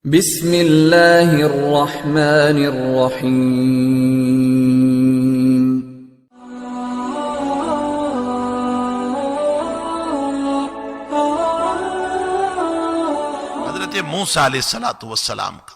بسم اللہ الرحمن الرحیم۔ حضرت موسیٰ علیہ السلام کا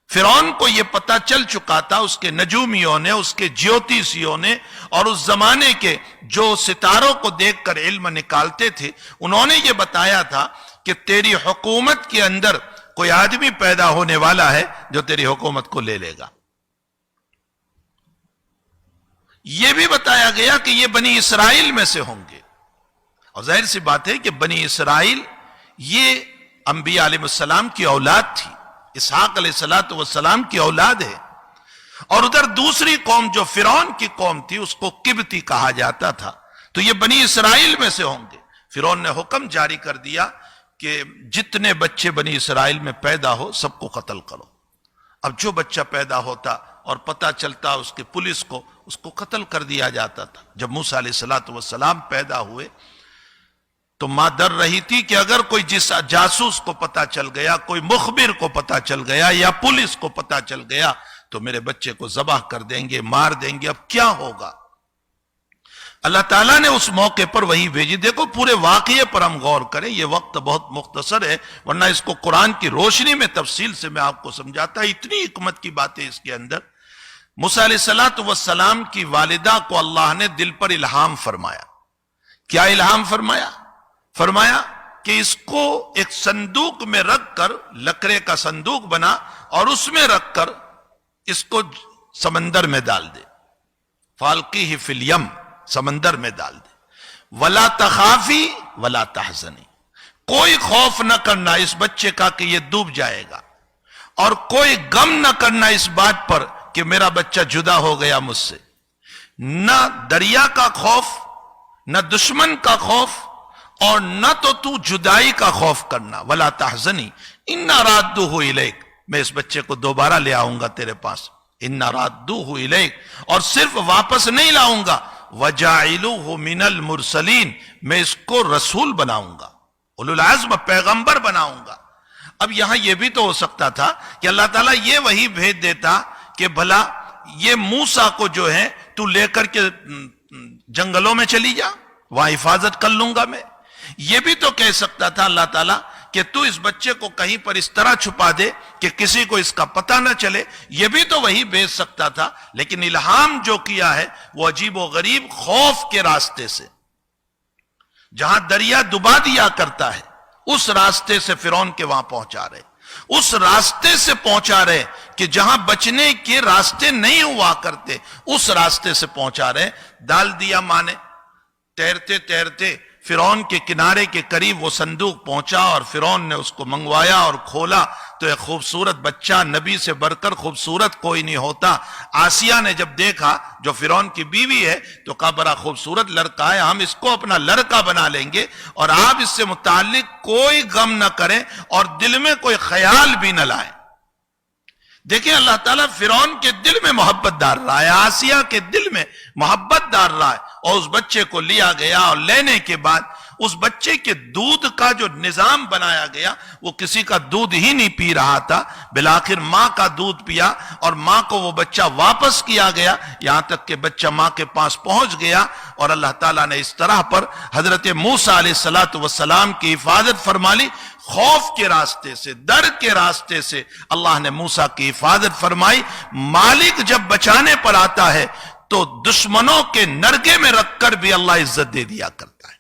فرعون کو یہ پتہ چل چکا تھا، اس کے نجومیوں نے، اس کے جیوتیسیوں نے، اور اس زمانے کے جو ستاروں کو دیکھ کر علم نکالتے تھے، انہوں نے یہ بتایا تھا کہ تیری حکومت کے اندر کوئی آدمی پیدا ہونے والا ہے جو تیری حکومت کو لے لے گا۔ یہ بھی بتایا گیا کہ یہ بنی اسرائیل میں سے ہوں گے، اور ظاہر سی بات ہے کہ بنی اسرائیل یہ انبیاء علیہ السلام کی اولاد تھی، اسحاق علیہ السلام کی اولاد ہے، اور ادھر دوسری قوم جو فرعون کی قوم تھی اس کو قبطی کہا جاتا تھا، تو یہ بنی اسرائیل میں سے ہوں گے۔ فرعون نے حکم جاری کر دیا کہ جتنے بچے بنی اسرائیل میں پیدا ہو سب کو قتل کرو۔ اب جو بچہ پیدا ہوتا اور پتہ چلتا اس کے پولیس کو، اس کو قتل کر دیا جاتا تھا۔ جب موسیٰ علیہ السلام پیدا ہوئے تو ماں ڈر رہی تھی کہ اگر کوئی جاسوس کو پتہ چل گیا، کوئی مخبر کو پتہ چل گیا یا پولیس کو پتہ چل گیا تو میرے بچے کو ذبح کر دیں گے، مار دیں گے، اب کیا ہوگا؟ اللہ تعالیٰ نے اس موقع پر وہی بھیجی۔ دیکھو پورے واقعے پر ہم غور کریں، یہ وقت بہت مختصر ہے، ورنہ اس کو قرآن کی روشنی میں تفصیل سے میں آپ کو سمجھاتا، اتنی حکمت کی باتیں اس کے اندر۔ موسیٰ علیہ السلام کی والدہ کو اللہ نے دل پر الہام فرمایا۔ کیا الہام فرمایا؟ فرمایا کہ اس کو ایک صندوق میں رکھ کر، لکڑے کا صندوق بنا اور اس میں رکھ کر اس کو سمندر میں ڈال دے، فالقیہ فی الیم، سمندر میں ڈال دے، ولا تخافی ولا تحزنی، کوئی خوف نہ کرنا اس بچے کا کہ یہ ڈوب جائے گا، اور کوئی غم نہ کرنا اس بات پر کہ میرا بچہ جدا ہو گیا مجھ سے، نہ دریا کا خوف، نہ دشمن کا خوف، اور نہ تو جدائی کا خوف کرنا۔ ولا تحزنی انا رادوہ الیک، میں اس بچے کو دوبارہ لے آؤں گا تیرے پاس، انا رادوہ الیک، اور صرف واپس نہیں لاؤں گا، وجاعلوہ من المرسلین، میں اس کو رسول بناؤں گا، اولو العزم پیغمبر بناؤں گا۔ اب یہاں یہ بھی تو ہو سکتا تھا کہ اللہ تعالیٰ یہ وحی بھیج دیتا کہ بھلا یہ موسیٰ کو جو ہے تو لے کر کے جنگلوں میں چلی جا، وہاں حفاظت کر لوں گا میں۔ یہ بھی تو کہہ سکتا تھا اللہ تعالیٰ کہ تو اس بچے کو کہیں پر اس طرح چھپا دے کہ کسی کو اس کا پتہ نہ چلے، یہ بھی تو وہی بھیج سکتا تھا، لیکن الہام جو کیا ہے وہ عجیب و غریب خوف کے راستے سے، جہاں دریا ڈبا دیا کرتا ہے اس راستے سے فرعون کے وہاں پہنچا رہے، اس راستے سے پہنچا رہے کہ جہاں بچنے کے راستے نہیں ہوا کرتے اس راستے سے پہنچا رہے۔ ڈال دیا ماں نے، تیرتے تیرتے فرعون کے کنارے کے قریب وہ صندوق پہنچا، اور فرعون نے اس کو منگوایا اور کھولا تو ایک خوبصورت بچہ، نبی سے بڑھ کر خوبصورت کوئی نہیں ہوتا۔ آسیہ نے جب دیکھا جو فرعون کی بیوی ہے تو کہا بڑا خوبصورت لڑکا ہے، ہم اس کو اپنا لڑکا بنا لیں گے، اور آپ اس سے متعلق کوئی غم نہ کریں اور دل میں کوئی خیال بھی نہ لائیں۔ دیکھیں اللہ تعالیٰ فرعون کے دل میں محبت ڈال رہا ہے، آسیہ کے دل میں محبت ڈال رہا ہے، اور اس بچے کو لیا گیا، اور لینے کے بعد اس بچے کے دودھ کا جو نظام بنایا گیا وہ کسی کا دودھ ہی نہیں پی رہا تھا، بالآخر ماں کا دودھ پیا، اور ماں کو وہ بچہ واپس کیا گیا، یہاں تک کہ بچہ ماں کے پاس پہنچ گیا، اور اللہ تعالیٰ نے اس طرح پر حضرت موسیٰ علیہ السلام کی حفاظت فرما لی۔ خوف کے راستے سے، ڈر کے راستے سے اللہ نے موسیٰ کی حفاظت فرمائی۔ مالک جب بچانے پر آتا ہے تو دشمنوں کے نرگے میں رکھ کر بھی اللہ عزت دے دیا کرتا ہے۔